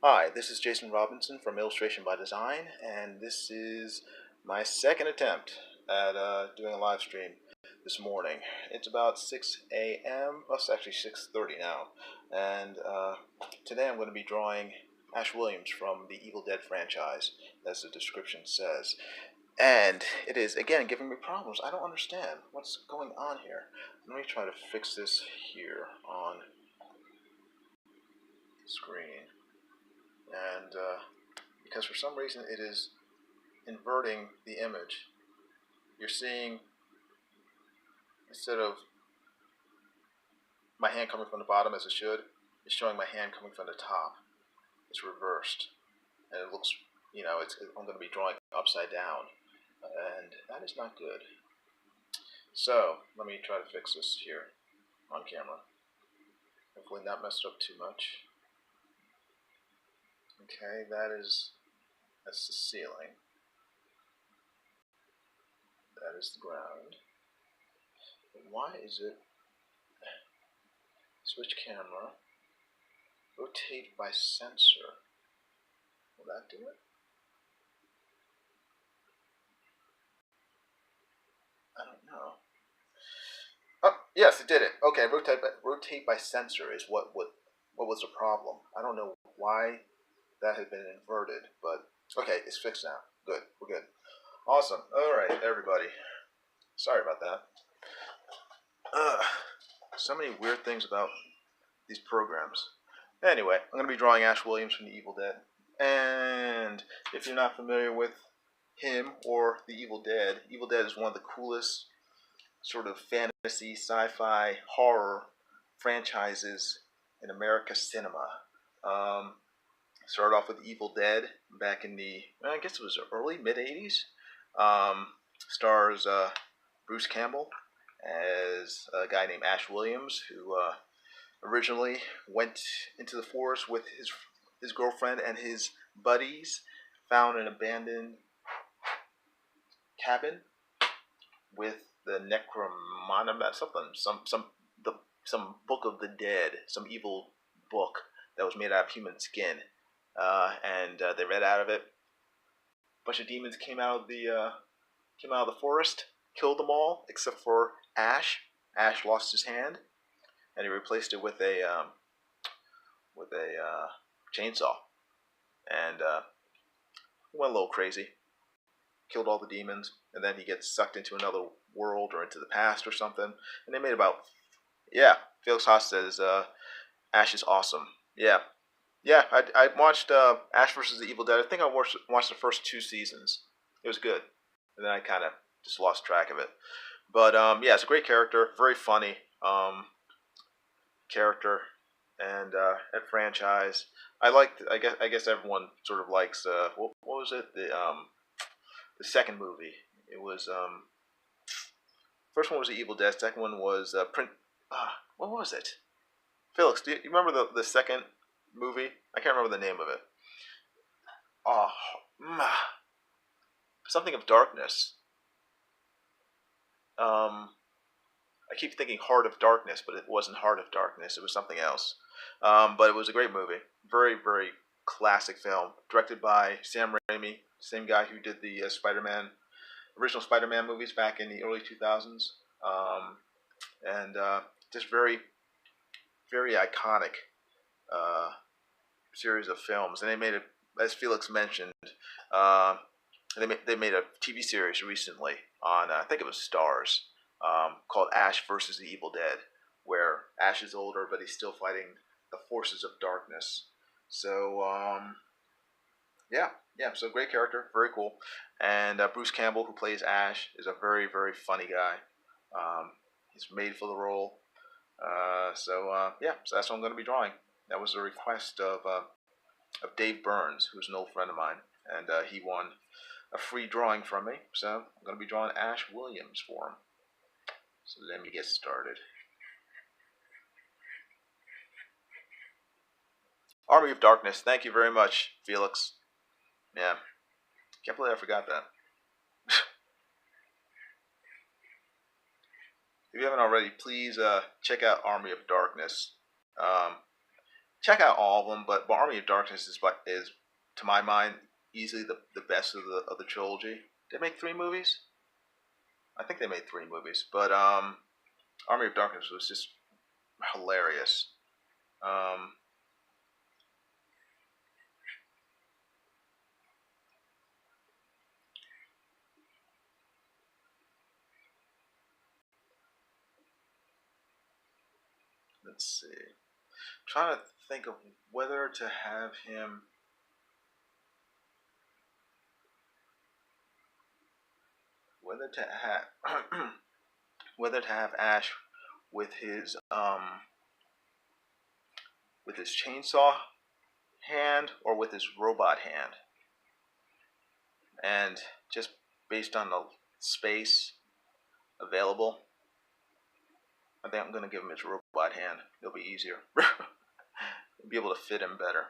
Hi, this is Jason Robinson from Illustration by Design, and this is my second attempt at doing a live stream this morning. It's about 6 a.m. Well, it's actually 6:30 now, and today I'm going to be drawing Ash Williams from the Evil Dead franchise, as the description says. And it is, again, giving me problems. I don't understand what's going on here. Let me try to fix this here on screen. And because for some reason it is inverting the image. You're seeing, instead of my hand coming from the bottom as it should, it's showing my hand coming from the top. It's reversed. And it looks, I'm going to be drawing upside down. And that is not good. So, let me try to fix this here on camera. Hopefully not messed up too much. Okay, that's the ceiling. That is the ground. But why is it switch camera, rotate by sensor? Will that do it? I don't know. Oh, yes, it did it. Okay, rotate by sensor is what was the problem. I don't know why that had been inverted, but okay, it's fixed now. Good, we're good. Awesome. All right, everybody. Sorry about that. So many weird things about these programs. Anyway, I'm going to be drawing Ash Williams from the Evil Dead. And if you're not familiar with him or the Evil Dead is one of the coolest sort of fantasy, sci-fi, horror franchises in American cinema. Started off with Evil Dead back in I guess it was early, mid-80s. Stars Bruce Campbell as a guy named Ash Williams, who originally went into the forest with his girlfriend and his buddies, found an abandoned cabin with the Necromonomist, some book of the dead, some evil book that was made out of human skin, and they read out of it. A bunch of demons came out of the forest, killed them all except for Ash. Ash lost his hand, and he replaced it with a chainsaw, and went a little crazy. Killed all the demons, and then he gets sucked into another world or into the past or something. And they made Felix Haas says Ash is awesome. Yeah. I watched Ash vs. the Evil Dead. I think I watched the first 2 seasons. It was good, and then I kind of just lost track of it. But it's a great character, very funny character, and at franchise. I guess everyone sort of likes what was it, the second movie. It was first one was the Evil Dead. Second one was what was it? Felix, do you remember the second movie? I can't remember the name of it. Oh, something of Darkness. I keep thinking Heart of Darkness, but it wasn't Heart of Darkness. It was something else. But it was a great movie. Very, very classic film. Directed by Sam Raimi, same guy who did the original Spider-Man movies back in the early 2000s. And just very, very iconic series of films. And they made it, as Felix mentioned, they made a TV series recently on, I think it was Stars, called Ash versus the Evil Dead, where Ash is older, but he's still fighting the forces of darkness. So, so great character, very cool. And Bruce Campbell, who plays Ash, is a very, very funny guy. He's made for the role. So that's what I'm going to be drawing. That was a request of Dave Burns, who's an old friend of mine, and he won a free drawing from me. So I'm going to be drawing Ash Williams for him. So let me get started. Army of Darkness. Thank you very much, Felix. Yeah. Can't believe I forgot that. If you haven't already, please check out Army of Darkness. check out all of them, but Army of Darkness is to my mind easily the best of the trilogy. Did they make 3 movies? I think they made 3 movies, but Army of Darkness was just hilarious. Let's see. I'm trying to think of whether to have him. Whether to have whether to have Ash with his chainsaw hand or with his robot hand, and just based on the space available, I think I'm going to give him his robot hand. It'll be easier. Be able to fit him better.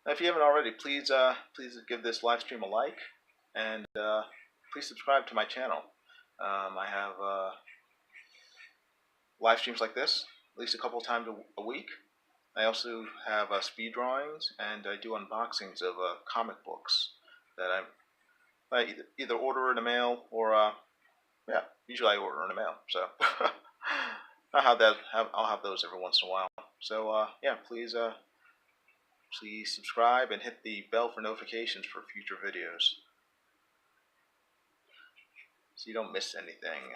Now, if you haven't already, please give this live stream a like, and please subscribe to my channel. I have live streams like this at least a couple times a week. I also have speed drawings, and I do unboxings of comic books that I either order in the mail or yeah, usually I order in the mail. So I'll have those every once in a while. So yeah, please subscribe and hit the bell for notifications for future videos, so you don't miss anything.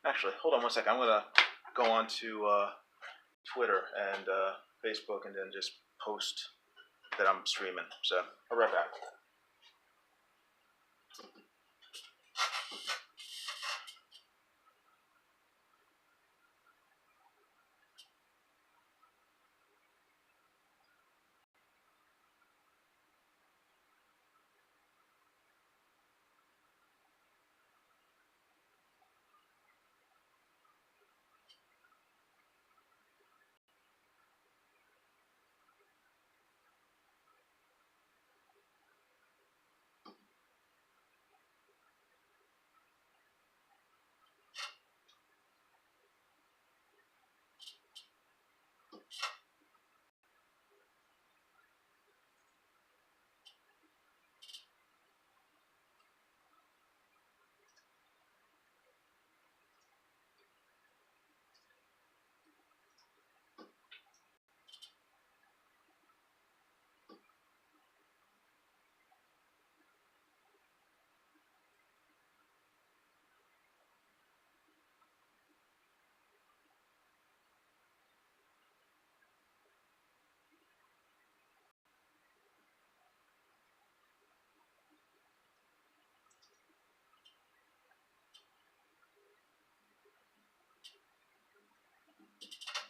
Actually, hold on one second. I'm gonna go on to Twitter and Facebook, and then just post that I'm streaming. So I'll be right back.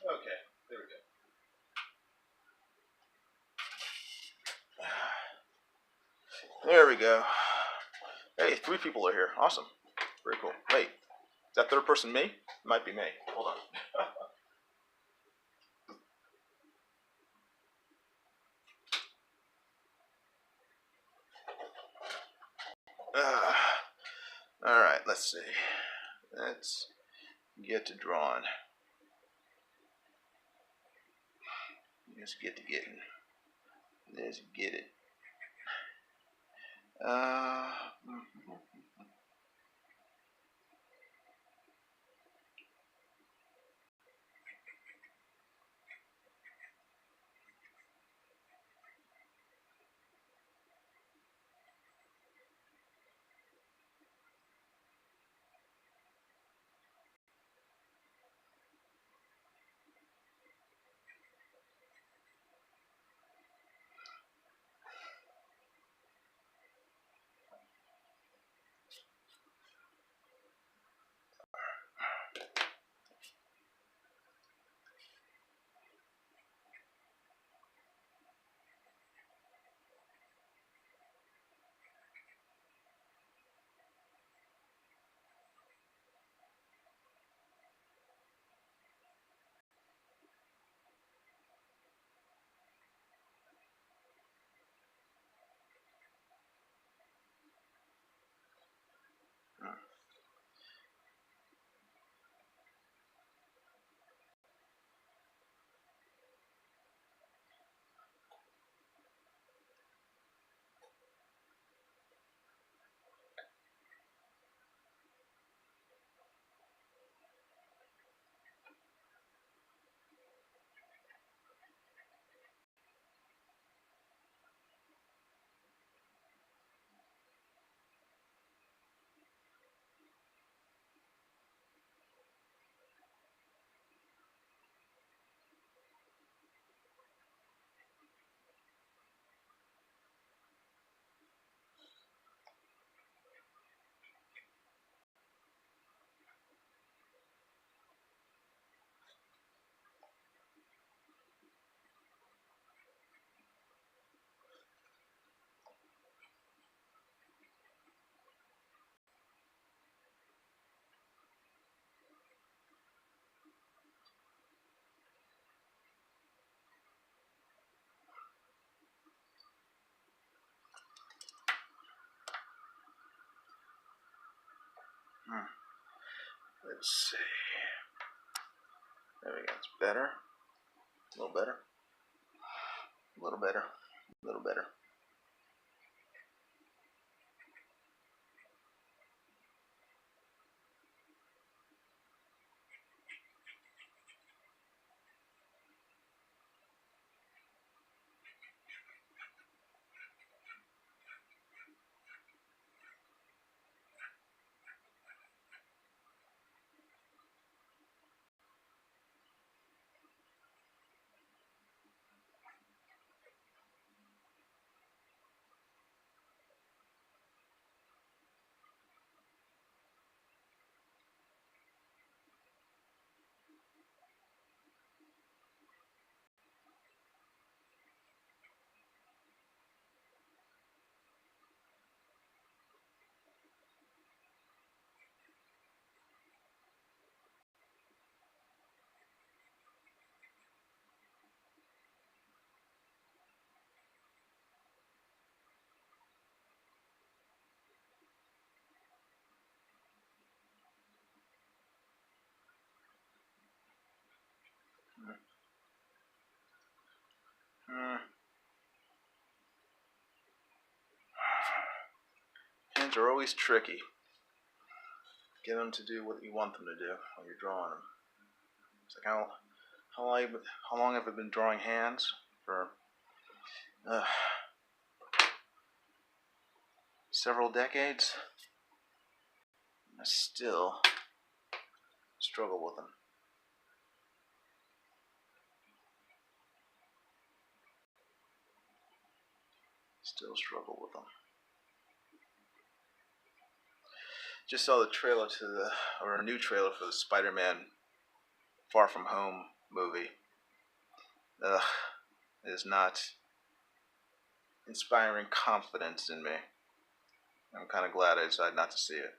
Okay, there we go. There we go. Hey, 3 people are here. Awesome. Very cool. Wait. Is that third person me? Might be me. Hold on. Alright, let's see. Let's get to drawing. Let's get to getting. Let's get it. Let's see. There we go. It's better. A little better. A little better. A little better. Hands are always tricky. Get them to do what you want them to do when you're drawing them. It's like how long have I been drawing hands? For several decades. I still struggle with them. Still struggle with them. Just saw the trailer or a new trailer for the Spider-Man Far From Home movie. It is not inspiring confidence in me. I'm kind of glad I decided not to see it.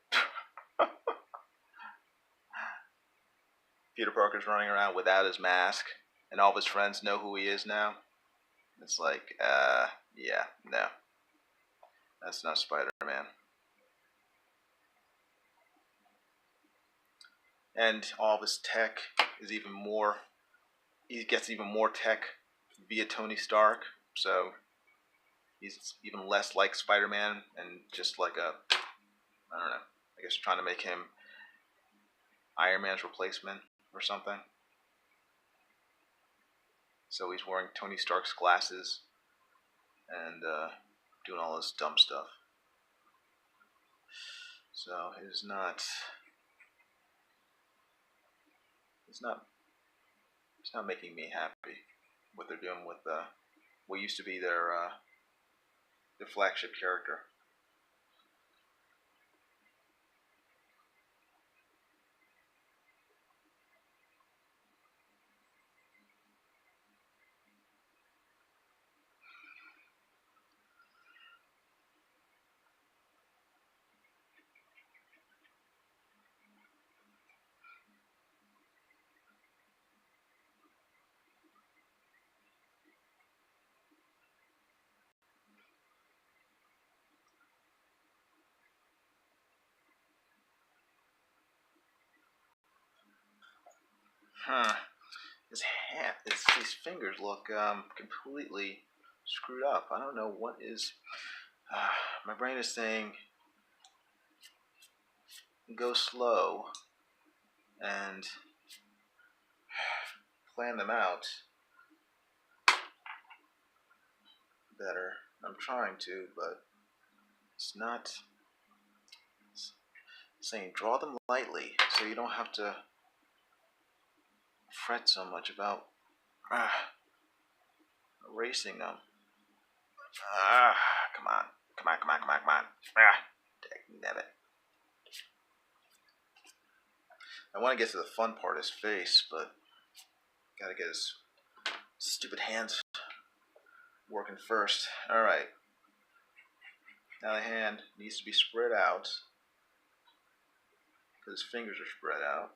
Peter Parker's running around without his mask, and all of his friends know who he is now. It's like, yeah, no. That's not Spider-Man. And all of his tech is even more, he gets even more tech via Tony Stark, so he's even less like Spider-Man and just like a, I don't know, I guess trying to make him Iron Man's replacement or something. So he's wearing Tony Stark's glasses and doing all this dumb stuff. So it's not making me happy what they're doing with what used to be their flagship character. These fingers look completely screwed up. I don't know what is. My brain is saying go slow and plan them out better. I'm trying to, but it's not. It's saying draw them lightly so you don't have to fret so much about erasing them. Come on. Dagnabbit. I want to get to the fun part, his face, but gotta get his stupid hands working first. Alright. Now the hand needs to be spread out, because his fingers are spread out.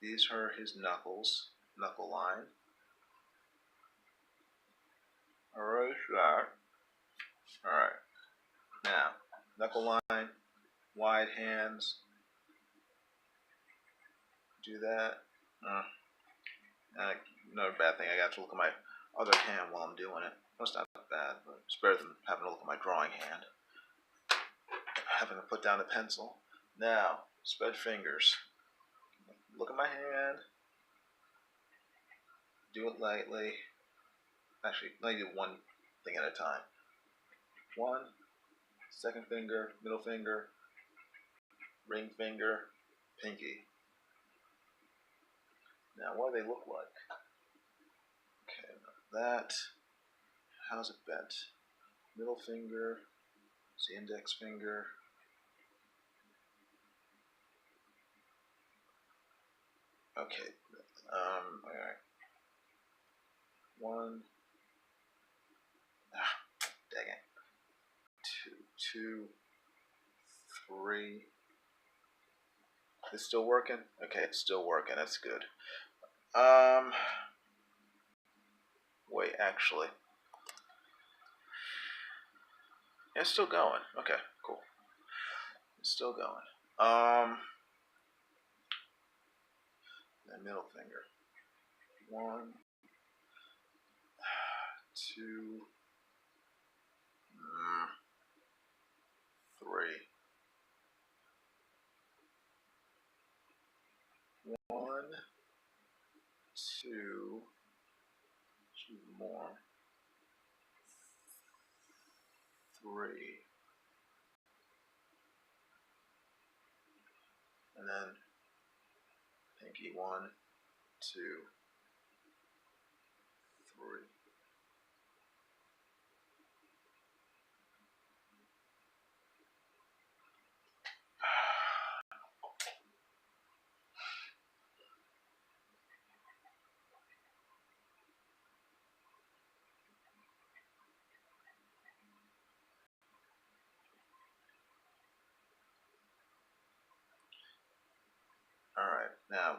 These are his knuckles, knuckle line. Erase that. Alright. Now, knuckle line, wide hands. Do that. Another bad thing, I got to look at my other hand while I'm doing it. Well, it's not bad, but it's better than having to look at my drawing hand. Having to put down a pencil. Now, spread fingers. Look at my hand. Do it lightly. Actually, let me do one thing at a time. One, second finger, middle finger, ring finger, pinky. Now, what do they look like? Okay, that. How's it bent? Middle finger, the index finger. Okay, alright. One. Dang it. Two, three. It's still working? Okay, it's still working. That's good. Wait, actually. Yeah, it's still going. Okay, cool. It's still going. The middle finger. One, two, three. One, two more. Three. And then pinky, one, two, three. Alright, Now,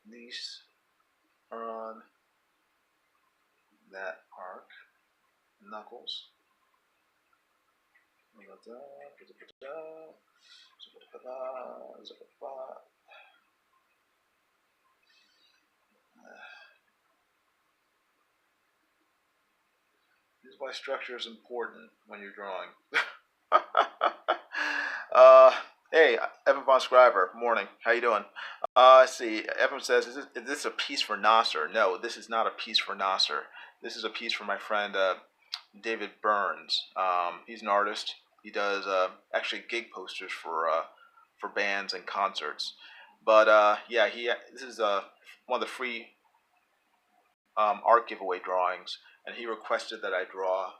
these are on that arc. Knuckles. This is why structure is important when you're drawing. Hey, Evan Von Scriver, morning. How you doing? Let's see. Evan says, is this a piece for Nasser? No, this is not a piece for Nasser. This is a piece for my friend David Burns. He's an artist. He does actually gig posters for bands and concerts. But yeah, this is one of the free art giveaway drawings, and he requested that I draw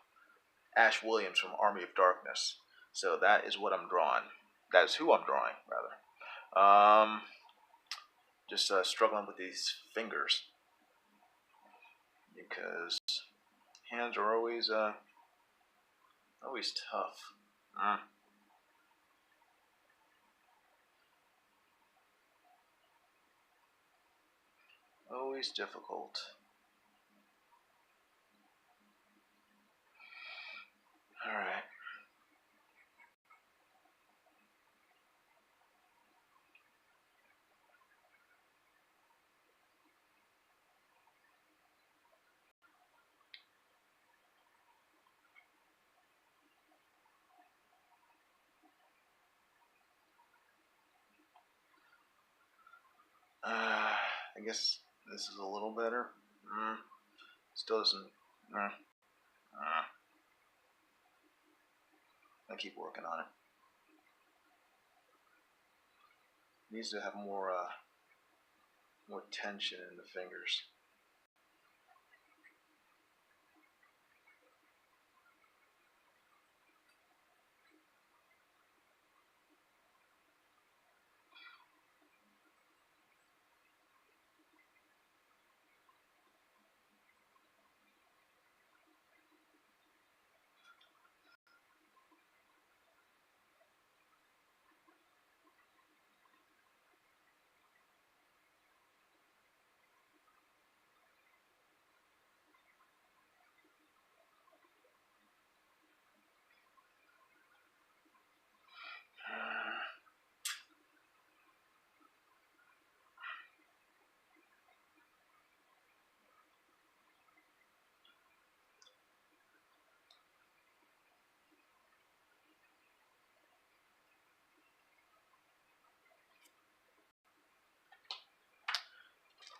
Ash Williams from Army of Darkness. So that is what I'm drawing. That is who I'm drawing, rather. Just struggling with these fingers because hands are always tough. Always difficult. All right. I guess this is a little better. Still doesn't. I keep working on it. Needs to have more tension in the fingers.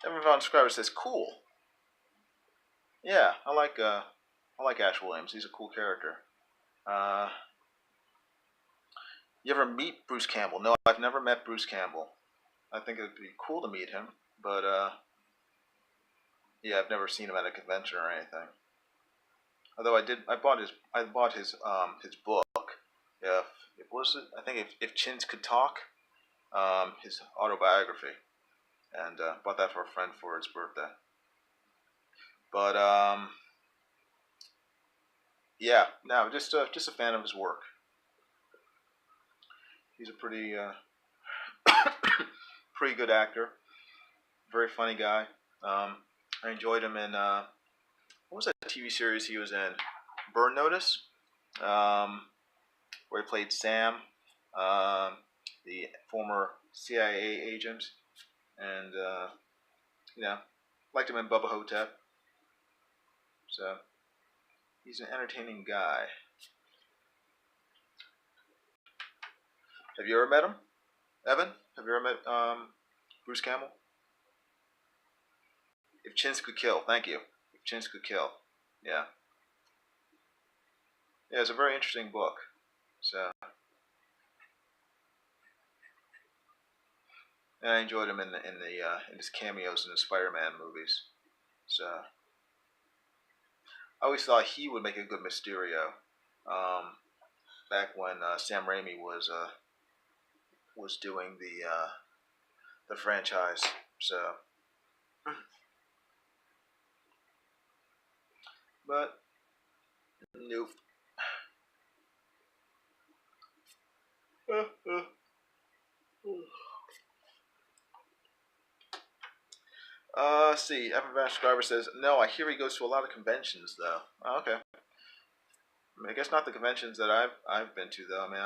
Everyone subscriber says cool. Yeah, I like Ash Williams. He's a cool character. You ever meet Bruce Campbell? No, I've never met Bruce Campbell. I think it'd be cool to meet him, but yeah, I've never seen him at a convention or anything. Although I bought his book. If was it? I think if Chins Could Talk, his autobiography, and bought that for a friend for his birthday. But yeah, no, just a fan of his work. He's a pretty pretty good actor, very funny guy. I enjoyed him in what was that TV series he was in? Burn Notice, where he played Sam, the former CIA agent, and liked him in Bubba Hotep. So he's an entertaining guy. Have you ever met him, Evan? Have you ever met Bruce Campbell? If Chins Could Kill, thank you. If Chins Could Kill, yeah. Yeah, it's a very interesting book. So, and I enjoyed him in his cameos in the Spider-Man movies. So, I always thought he would make a good Mysterio. Back when Sam Raimi was doing the franchise. So, but nope. let's see. Evan Van Scriber says, no, I hear he goes to a lot of conventions, though. Oh, okay. I guess not the conventions that I've been to, though. I mean,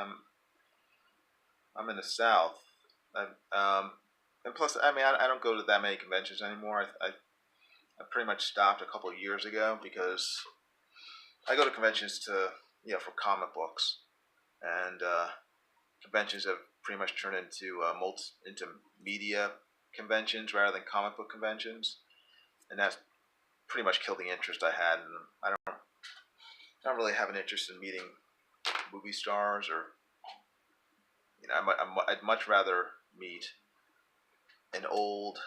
I'm in the South. And plus, I mean, I don't go to that many conventions anymore. I pretty much stopped a couple of years ago because I go to conventions for comic books, and conventions have pretty much turned into into media conventions rather than comic book conventions, and that's pretty much killed the interest I had. And I don't really have an interest in meeting movie stars, or I'd much rather meet an old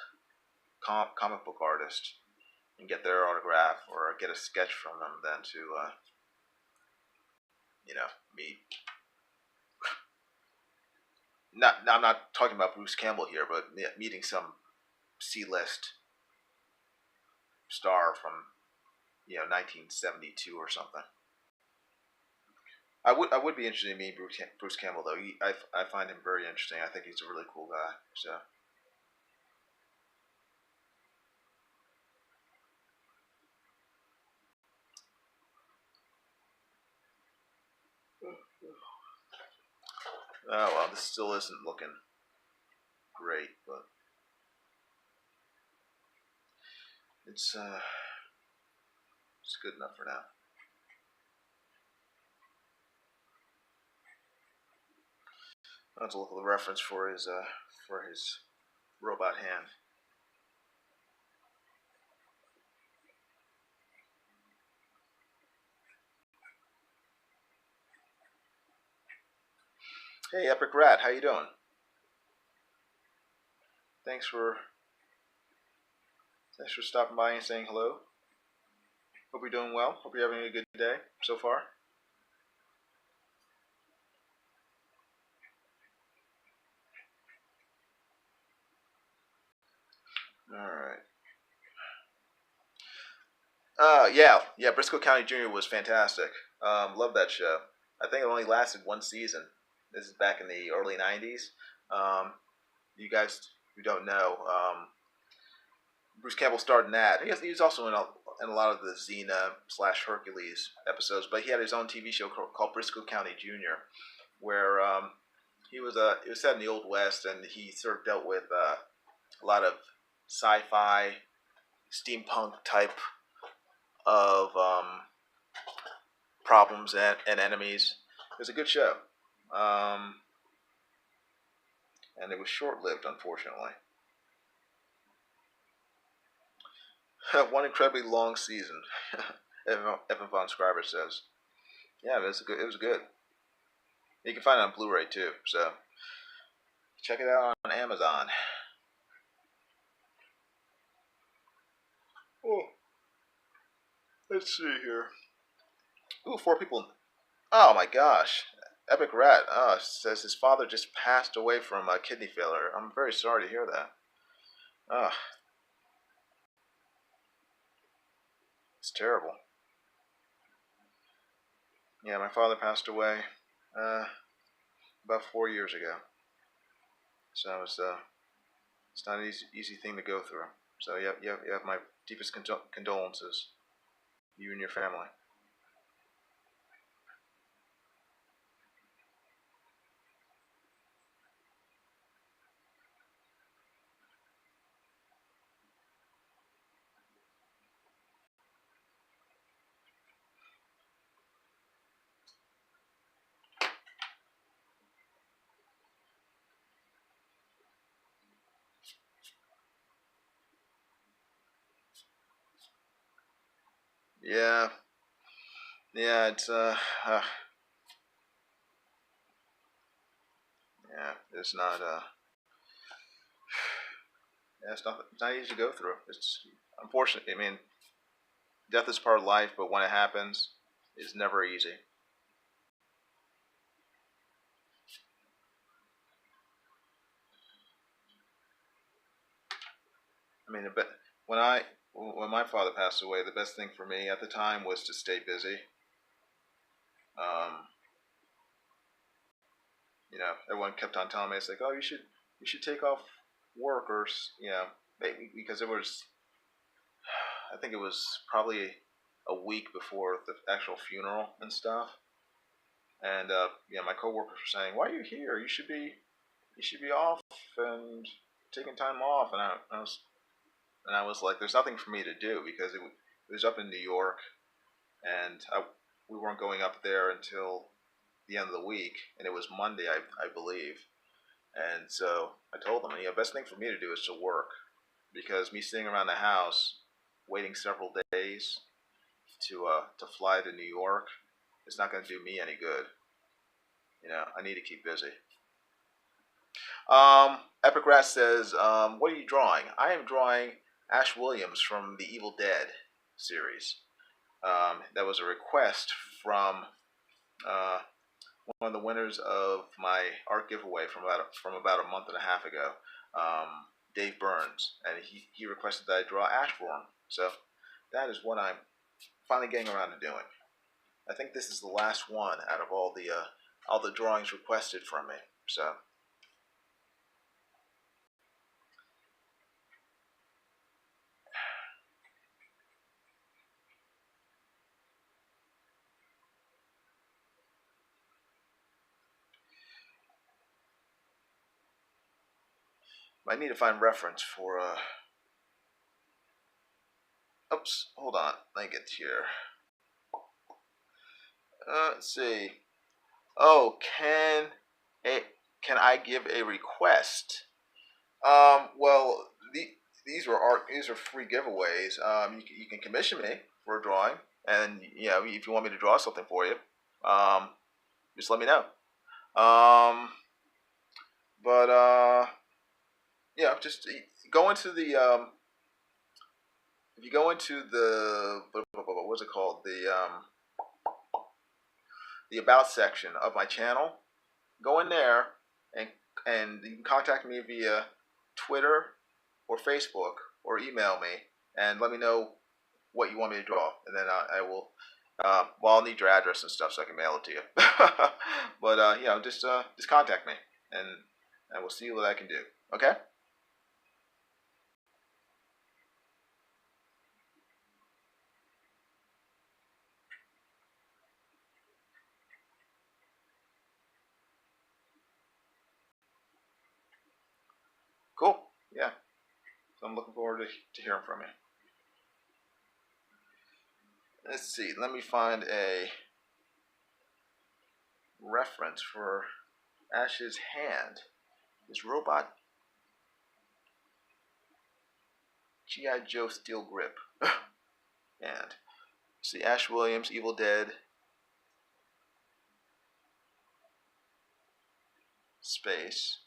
comic book artist and get their autograph or get a sketch from them than to meet. I'm not talking about Bruce Campbell here, but meeting some C-list star from 1972 or something. I would be interested in meeting Bruce Campbell, though. I find him very interesting. I think he's a really cool guy. So. Oh well, this still isn't looking great, but it's good enough for now. I'll have to look at the reference for his robot hand. Hey, Epic Rat, how you doing? Thanks for stopping by and saying hello. Hope you're doing well. Hope you're having a good day so far. All right. Yeah. Briscoe County Jr. was fantastic. Love that show. I think it only lasted one season. This is back in the early '90s. You guys who don't know, Bruce Campbell starred in that. He was also in a lot of the Xena / Hercules episodes, but he had his own TV show called Briscoe County Jr., where it was set in the Old West, and he sort of dealt with a lot of sci-fi, steampunk type of problems and enemies. It was a good show, and it was short-lived, unfortunately. One incredibly long season, Evan Von Scriber says. Yeah, it was good. It was good. You can find it on Blu-ray too, so check it out on Amazon. Oh, let's see here. Ooh, 4 people. Oh my gosh. Epic Rat says his father just passed away from kidney failure. I'm very sorry to hear that. It's terrible. Yeah, my father passed away about 4 years ago. So it's not an easy thing to go through. So you have my deepest condolences, you and your family. Yeah, it's yeah, it's not yeah, it's not easy to go through. It's unfortunate. I mean, death is part of life, but when it happens, it's never easy. I mean, when my father passed away, the best thing for me at the time was to stay busy. Um, everyone kept on telling me, it's like, oh, you should take off work, or maybe because it was I think it was probably a week before the actual funeral and stuff. And yeah, my coworkers were saying, "Why are you here? You should be off and taking time off." And I was like, "There's nothing for me to do because it was up in New York, and we weren't going up there until the end of the week, and it was Monday, I believe." And so I told them, best thing for me to do is to work, because me sitting around the house waiting several days to fly to New York, it's not going to do me any good. I need to keep busy. Epic Rat says, "What are you drawing?" I am drawing Ash Williams from the Evil Dead series. That was a request from one of the winners of my art giveaway from about a month and a half ago, Dave Burns, and he requested that I draw Ash for him. So that is what I'm finally getting around to doing. I think this is the last one out of all the drawings requested from me. So I need to find reference for oops, hold on, let me get here. Let's see. Oh, can I give a request? Well, these are free giveaways. You can commission me for a drawing, and if you want me to draw something for you, just let me know. But just go into the if you go into the what's it called, the about section of my channel, go in there and you can contact me via Twitter or Facebook or email me and let me know what you want me to draw, and then I will. Well, I'll need your address and stuff so I can mail it to you. But just contact me, and I will see what I can do. Okay. Cool. Yeah. So I'm looking forward to hearing from you. Let's see. Let me find a reference for Ash's hand. His robot G.I. Joe steel grip. And see, Ash Williams, Evil Dead, space.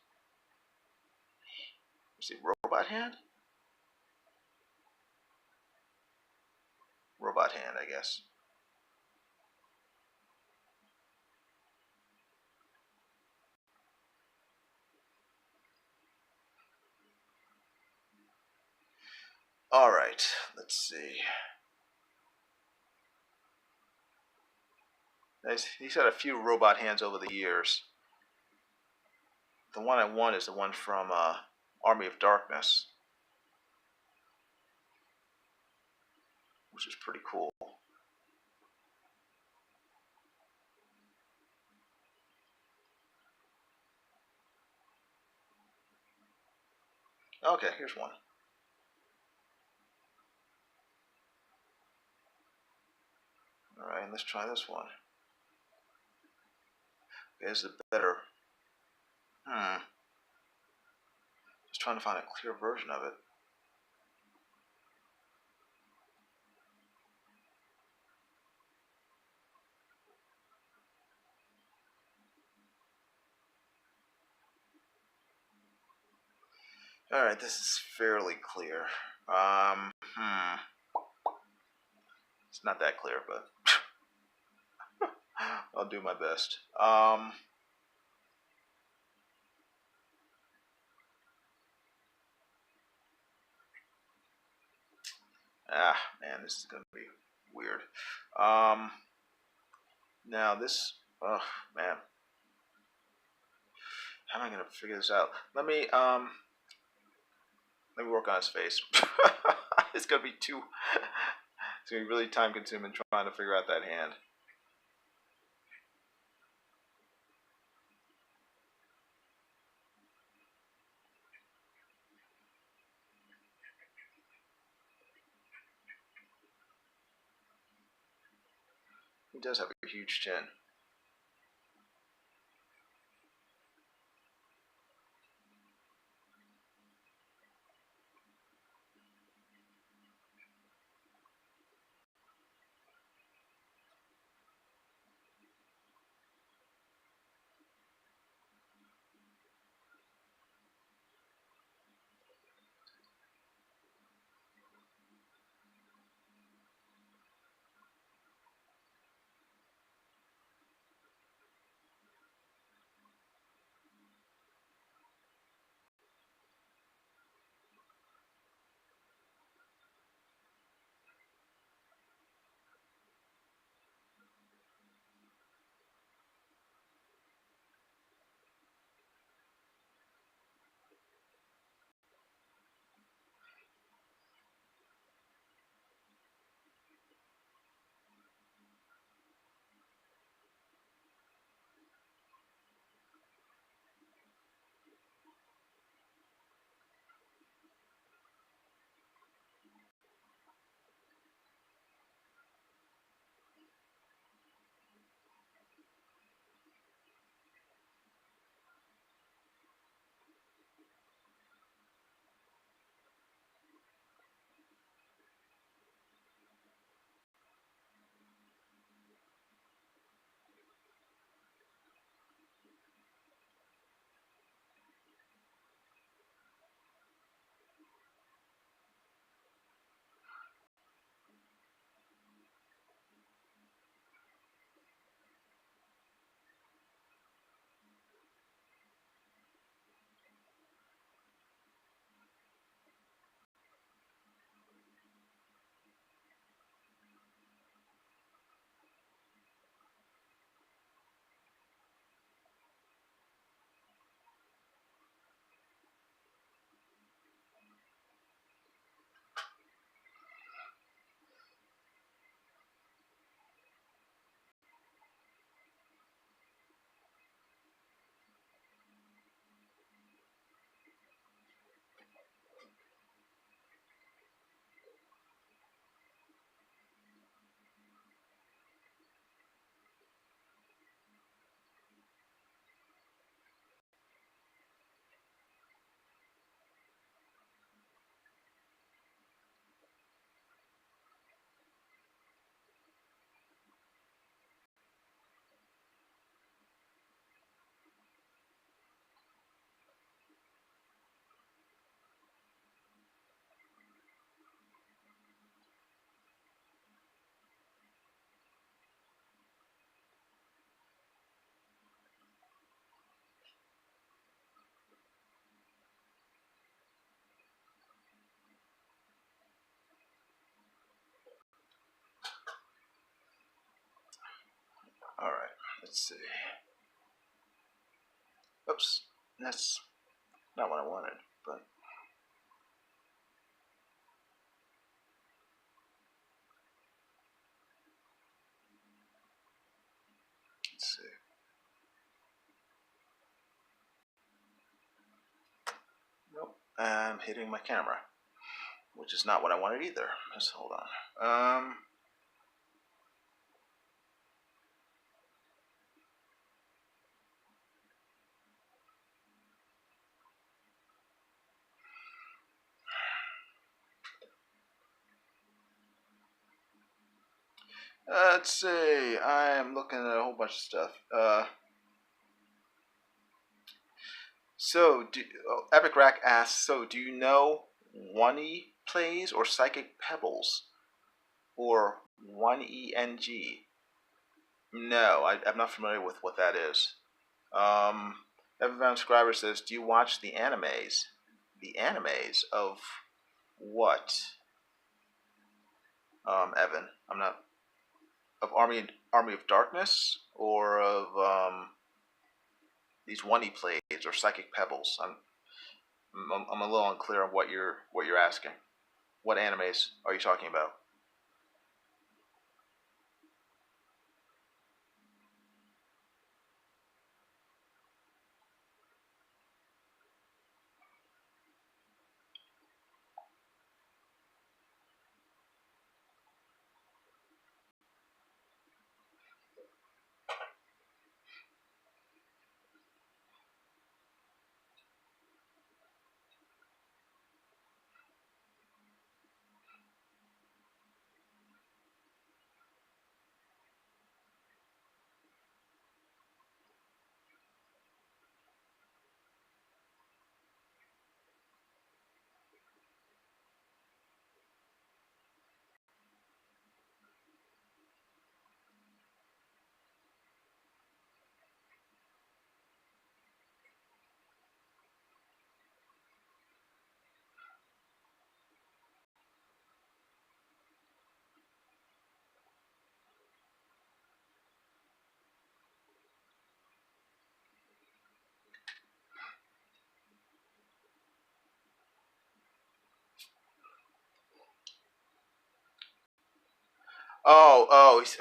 Let's see, robot hand? Robot hand, I guess. All right, let's see. He's had a few robot hands over the years. The one I want is the one from Army of Darkness, which is pretty cool. Okay, here's one. All right, let's try this one. Okay, this is better. Just trying to find a clear version of it. All right, this is fairly clear. It's not that clear, but I'll do my best. Man, this is gonna be weird. Now this, oh man, how am I gonna figure this out? Let me Let me work on his face. It's gonna be it's gonna be really time consuming trying to figure out that hand. He does have a huge chin. Alright, let's see. Oops, that's not what I wanted, but let's see. Nope, I'm hitting my camera, which is not what I wanted either. Just hold on. Let's see. I'm looking at a whole bunch of stuff. Epic Rack asks, so do you know 1E plays or Psychic Pebbles or 1ENG? No, I'm not familiar with what that is. Evan Van Scriber says, do you watch the animes? The animes of what? Evan, I'm not of Army of Darkness or of these 1E plays or Psychic Pebbles. I'm a little unclear on what you're asking. What animes are you talking about?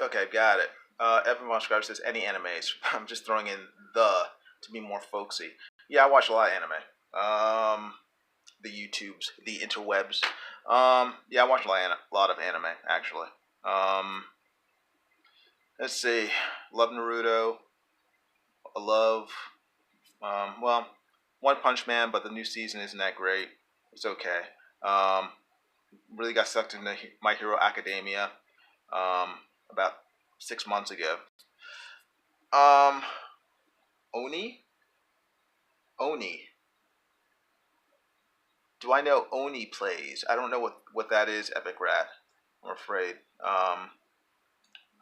Okay, got it. Evan Von Scribe says any animes. I'm just throwing in the to be more folksy. Yeah, I watch a lot of anime. The YouTubes, the interwebs. Yeah, I watch a lot of anime actually. Um, let's see. Love Naruto. I love. Well, One Punch Man, but the new season isn't that great. It's okay. Um, really got sucked into My Hero Academia about 6 months ago. Um, Oni? Oni. Do I know Oni plays? I don't know what that is, Epic Rat. I'm afraid.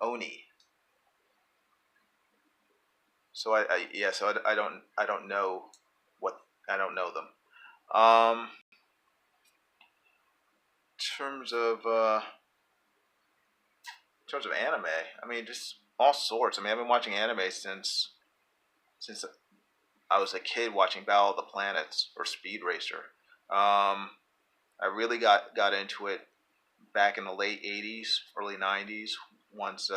Oni. So I don't know what I don't know them. In terms of anime, I mean just all sorts. I mean I've been watching anime since I was a kid watching Battle of the Planets or Speed Racer. I really got into it back in the late '80s, early '90s once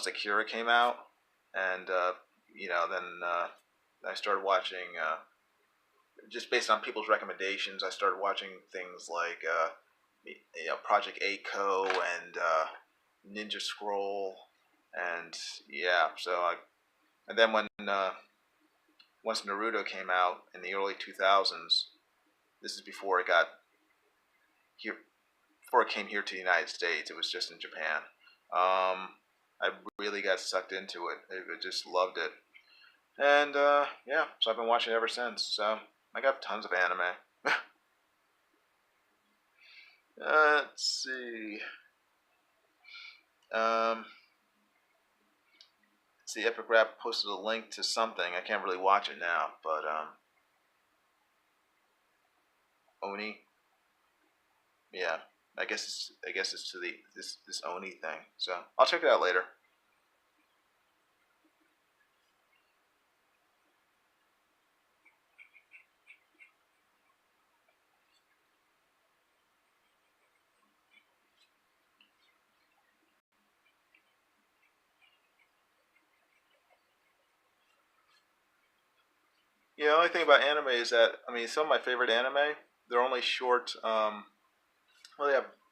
Akira came out, and then I started watching just based on people's recommendations. I started watching things like Project A-ko and Ninja Scroll, and yeah. And then when once Naruto came out in the early 2000s, this is before it got here, before it came here to the United States. It was just in Japan. I really got sucked into it. I just loved it, and yeah. So I've been watching it ever since. So I got tons of anime. Let's see. Um, see, Epic Rap posted a link to something. I can't really watch it now, but Oni, yeah. I guess it's to the this Oni thing. So I'll check it out later. Yeah, the only thing about anime is that I mean some of my favorite anime they're only short. Well,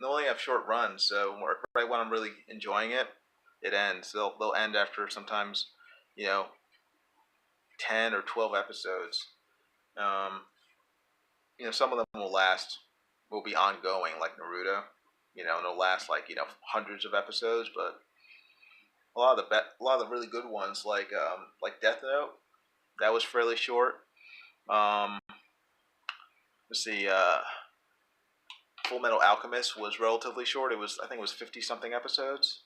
they only have short runs, so right when I'm really enjoying it, it ends. They'll end after sometimes, you know, 10 or 12 episodes. Um, some of them will be ongoing, like Naruto. And they'll last like hundreds of episodes. But a lot of the really good ones, like Death Note, that was fairly short. Um, let's see, Full Metal Alchemist was relatively short. I think it was 50 something episodes.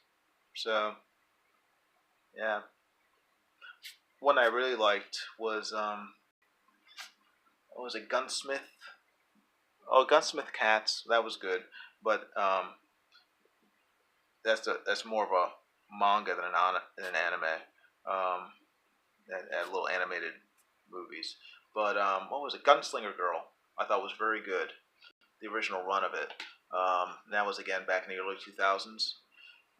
So yeah, one I really liked was what was it, Gunsmith? Oh, Gunsmith Cats. That was good, but that's more of a manga than an anime. Um, that little animated movies. But what was it? Gunslinger Girl. I thought was very good. The original run of it. That was again back in the early 2000s.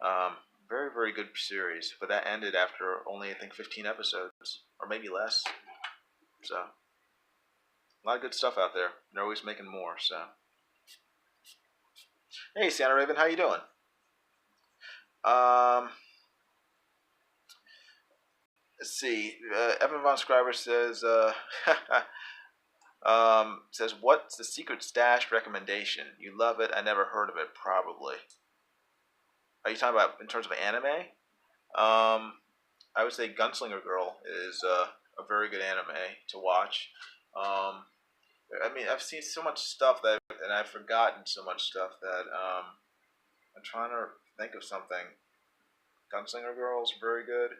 Um, very very good series. But that ended after only I think 15 episodes or maybe less. So a lot of good stuff out there. They're always making more. So hey, Santa Raven, how you doing? Um, let's see. Evan Von Scriber says, says, what's the secret stash recommendation? You love it. I never heard of it. Probably. Are you talking about in terms of anime? I would say Gunslinger Girl is a very good anime to watch. Um, I mean, I've seen so much stuff and I've forgotten so much stuff that I'm trying to think of something. Gunslinger Girl is very good.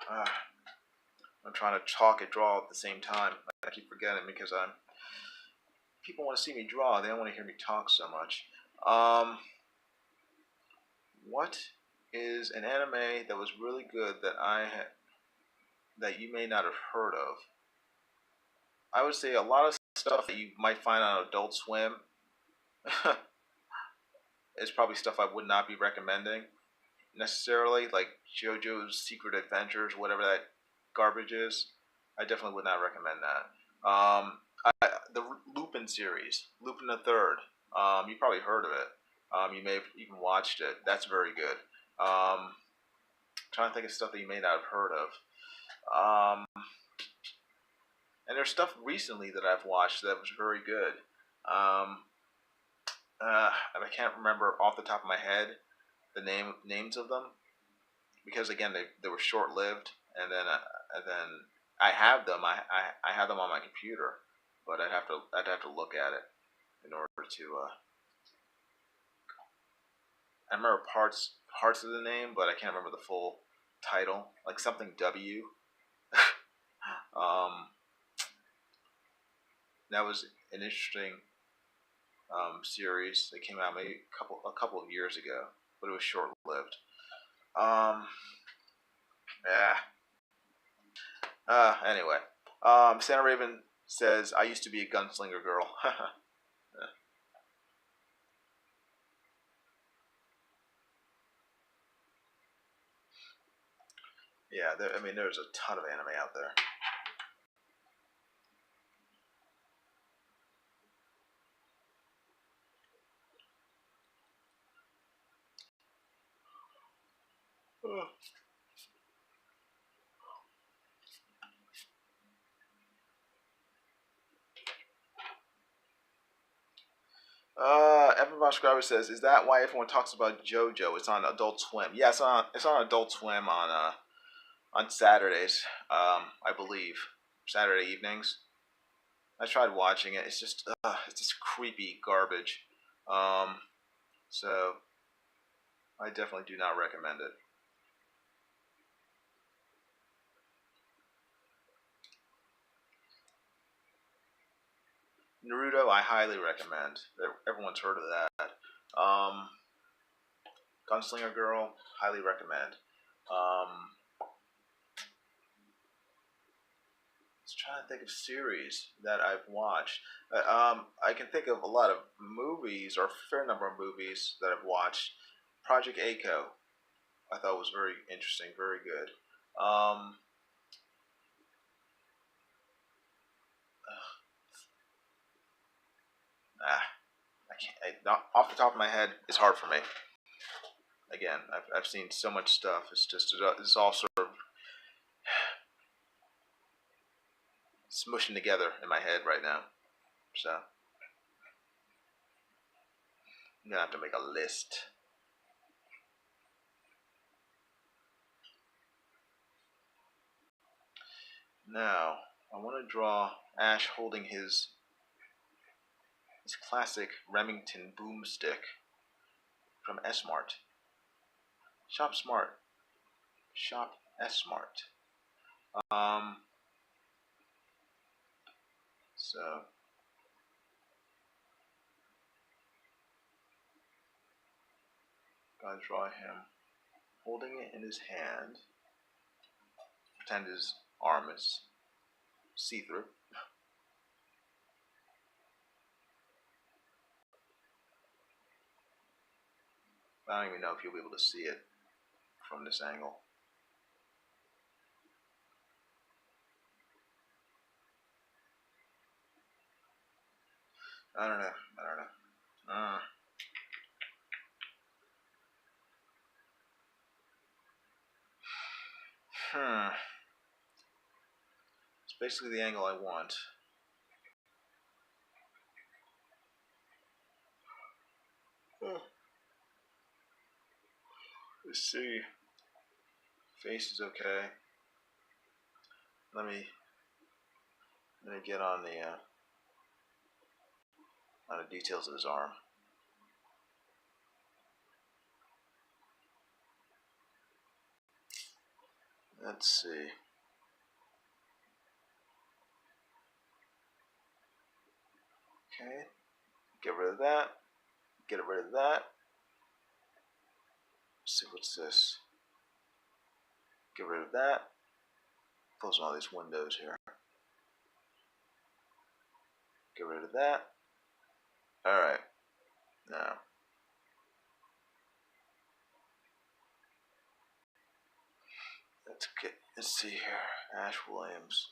I'm trying to talk and draw at the same time. I keep forgetting because people want to see me draw. They don't want to hear me talk so much. What is an anime that was really good that you may not have heard of? I would say a lot of stuff that you might find on Adult Swim is probably stuff I would not be recommending necessarily, like JoJo's Secret Adventures, whatever that garbage is. I definitely would not recommend that. The Lupin series, Lupin the Third. You probably heard of it. You may have even watched it. That's very good. Trying to think of stuff that you may not have heard of. And there's stuff recently that I've watched that was very good. I can't remember off the top of my head the names of them because again they were short lived, and then I have them. I have them on my computer, but I'd have to look at it in order to. I remember parts of the name, but I can't remember the full title. Like something W. That was an interesting series that came out maybe a couple of years ago, but it was short lived. Yeah. Anyway, Santa Raven says I used to be a gunslinger girl. Yeah, I mean, there's a ton of anime out there. Evan Von Scriber says, "Is that why everyone talks about JoJo? It's on Adult Swim. Yeah, it's on Adult Swim on Saturdays, I believe, Saturday evenings. I tried watching it. It's just creepy garbage. So I definitely do not recommend it. Naruto, I highly recommend. Everyone's heard of that. Gunslinger Girl, highly recommend. Just trying to think of series that I've watched. I can think of a lot of movies, or a fair number of movies that I've watched. Project A-ko, I thought was very interesting, very good. I can't. Not off the top of my head, it's hard for me. Again, I've seen so much stuff. It's all sort of smushing together in my head right now. So I'm gonna have to make a list. Now I want to draw Ash holding his classic Remington boomstick from S-Mart. Shop smart. Shop S-Mart. So gotta draw him holding it in his hand. Pretend his arm is see-through. I don't even know if you'll be able to see it from this angle. I don't know. It's basically the angle I want. Let's see. Face is okay. Let me get on the details of his arm. Let's see. Okay. Get rid of that. Get rid of that. Let's see, what's this? Get rid of that. Close all these windows here. Get rid of that. Alright. Now. Let's see here. Ash Williams.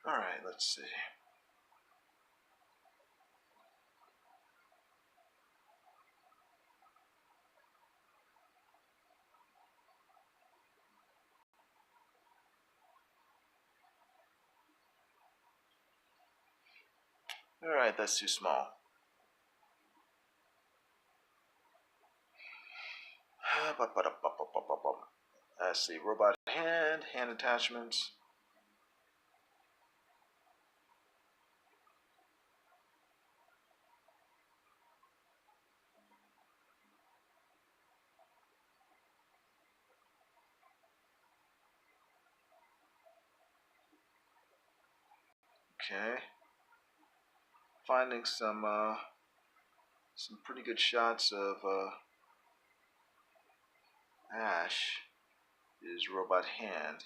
Alright, let's see. Alright, that's too small. Let's see, robot hand attachments. Okay. Finding some pretty good shots of Ash, his robot hand.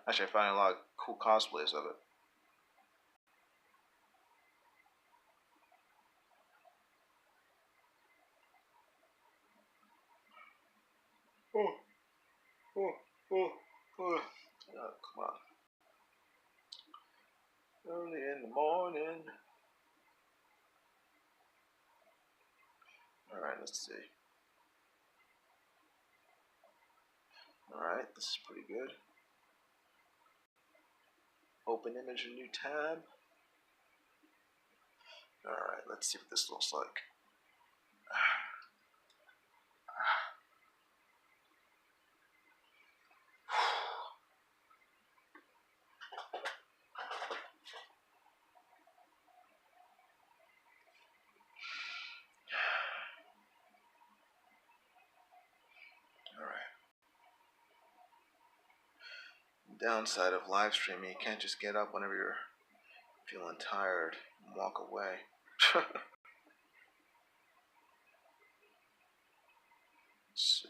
Actually, I found a lot of cool cosplays of it. Oh, come on. Early in the morning. Alright, let's see. Alright, this is pretty good. Open image, a new tab. Alright, let's see what this looks like. Downside of live streaming, you can't just get up whenever you're feeling tired and walk away. Let's see.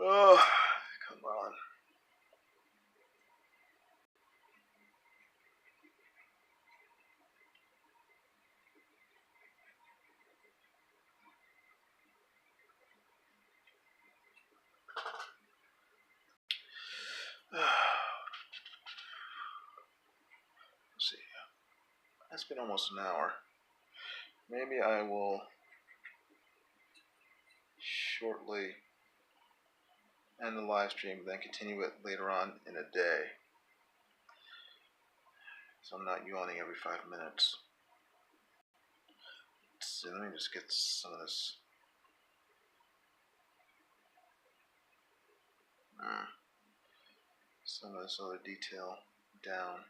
Oh, come on. Let's see. That's been almost an hour. Maybe I will shortly end the live stream, then continue it later on in a day. So I'm not yawning every 5 minutes. Let's see, let me just get some of this. Some of this other detail down.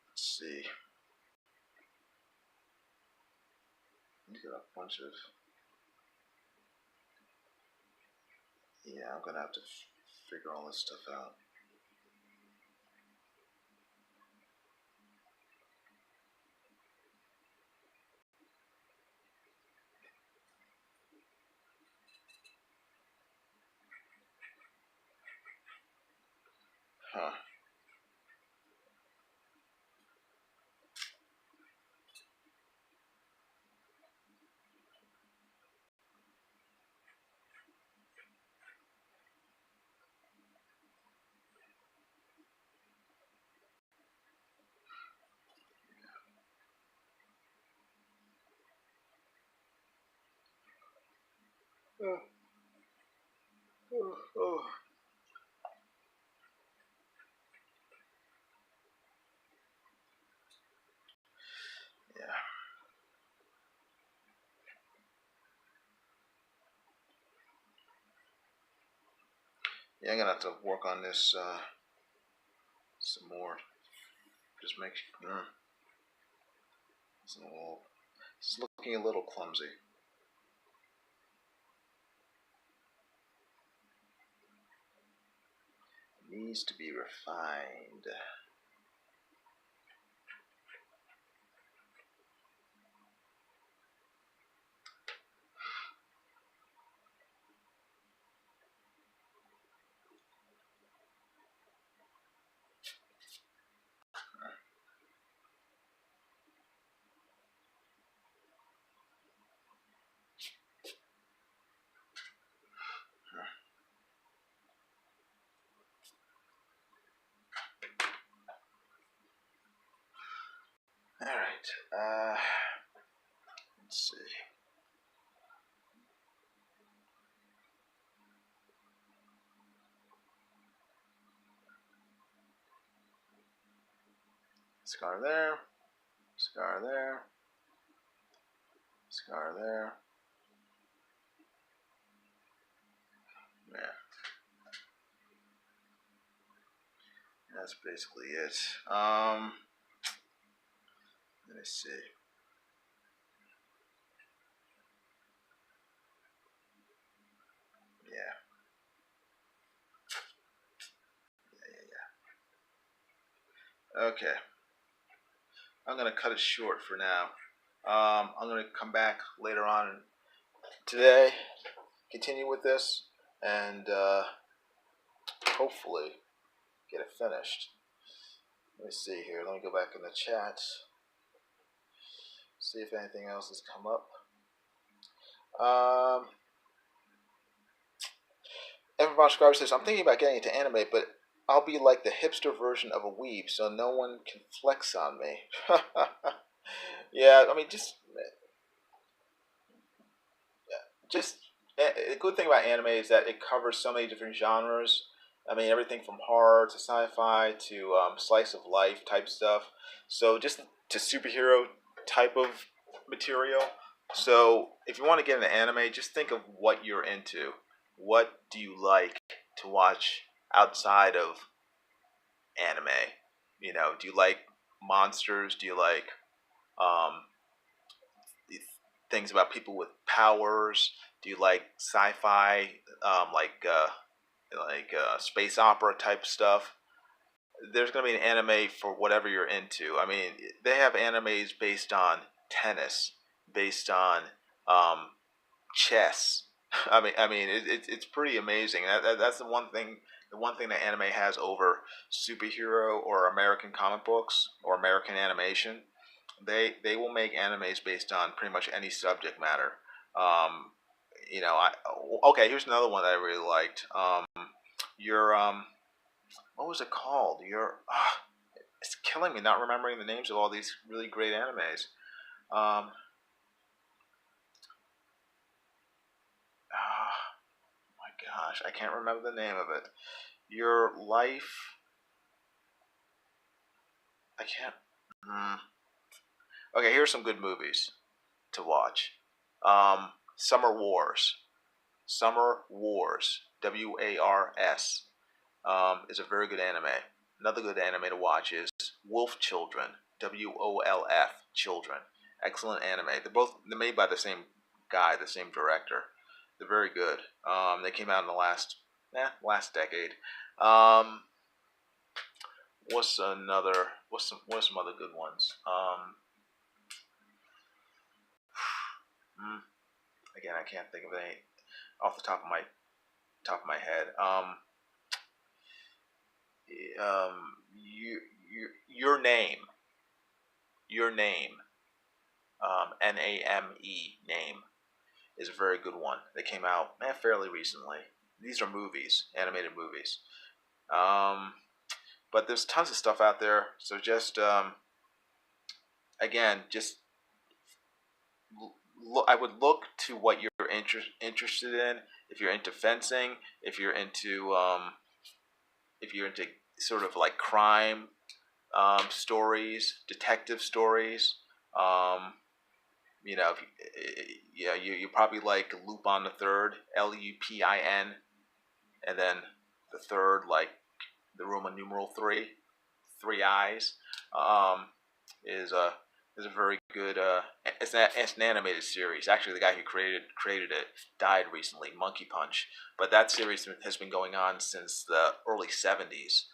Let's see. You got a bunch of. Yeah, I'm gonna have to figure all this stuff out. Huh. Oh, oh. Yeah. Yeah, I'm gonna have to work on this some more. Just make it's looking a little clumsy. Needs to be refined. All right. Let's see. Scar there. Scar there. Scar there. Yeah. That's basically it. Let me see. Yeah. Okay. I'm gonna cut it short for now. I'm gonna come back later on today, continue with this, and hopefully get it finished. Let me see here. Let me go back in the chat. See if anything else has come up. Everyone Scriber says, I'm thinking about getting into anime, but I'll be like the hipster version of a weeb, so no one can flex on me. Yeah, I mean, the good thing about anime is that it covers so many different genres. I mean, everything from horror to sci-fi to slice of life type stuff. So just to superhero type of material. So if you want to get into anime, just think of what you're into. What do you like to watch outside of anime? You know, do you like monsters? Do you like um, things about people with powers? Do you like sci-fi, space opera type stuff? There's going to be an anime for whatever you're into. I mean, they have animes based on tennis, based on chess. It's pretty amazing. That's the one thing the one thing that anime has over superhero or American comic books or American animation, they will make animes based on pretty much any subject matter. Um, okay. Here's another one that I really liked. Your what was it called? It's killing me not remembering the names of all these really great animes. Um, my gosh, I can't remember the name of it. Your life. I can't. Mm. Okay, here's some good movies to watch. Summer Wars. Summer Wars. Wars. Is a very good anime. Another good anime to watch is Wolf Children. WOLF Children. Excellent anime. They're made by the same guy, the same director. They're very good. They came out in the last decade. Um, what's some other good ones? Again, I can't think of any off the top of my head. Your name, your name, name is a very good one. They came out fairly recently. These are movies, animated movies. But there's tons of stuff out there. So just again, just I would look to what you're interested in. If you're into fencing, if you're into sort of like crime stories, detective stories. Um, you probably like Lupin the Third, Lupin, and then the third like the Roman numeral three eyes. Um, is a very good. It's an animated series. Actually, the guy who created it died recently. Monkey Punch, but that series has been going on since the early '70s.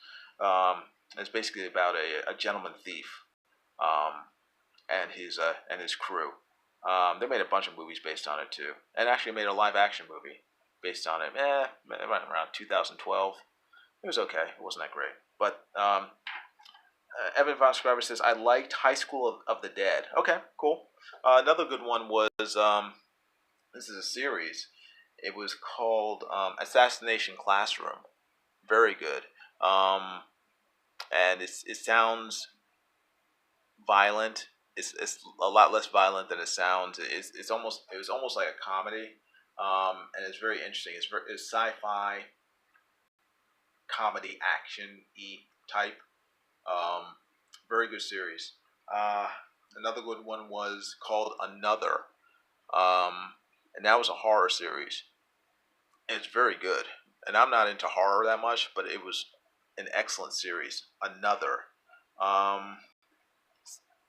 It's basically about a gentleman thief, um, and his crew. They made a bunch of movies based on it too, and actually made a live action movie based on it. Around 2012. It was okay. It wasn't that great, but Evan Von Scriber says, I liked High School of the Dead. Okay, cool. Another good one was, this is a series. It was called Assassination Classroom. Very good. And it sounds violent. It's a lot less violent than it sounds. It was almost like a comedy. And it's very interesting. It's sci-fi, comedy, action-y type. Very good series. Another good one was called Another, and that was a horror series. And it's very good. And I'm not into horror that much, but it was an excellent series. Another. Um,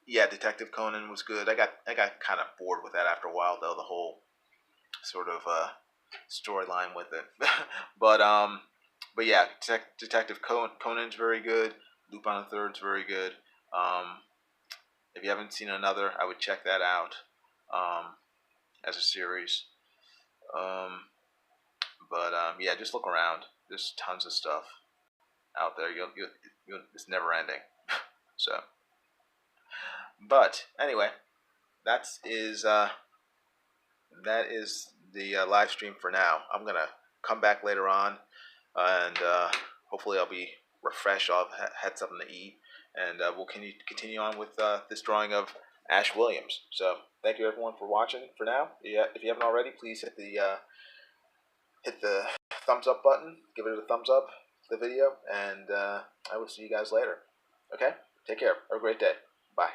yeah, Detective Conan was good. I got kind of bored with that after a while, though, the whole sort of storyline with it. but but yeah, Detective Conan's very good. Lupin the Third's very good. Um, if you haven't seen Another, I would check that out as a series. Um, but yeah, just look around. There's tons of stuff out there. It's never ending. So, but anyway, that is the live stream for now. I'm gonna come back later on, and hopefully I'll be refreshed. I'll have had something to eat, and we'll continue on with this drawing of Ash Williams. So thank you everyone for watching. For now, yeah, if you haven't already, please hit the thumbs up button. Give it a thumbs up the video, and I will see you guys later. Okay, take care. Have a great day. Bye.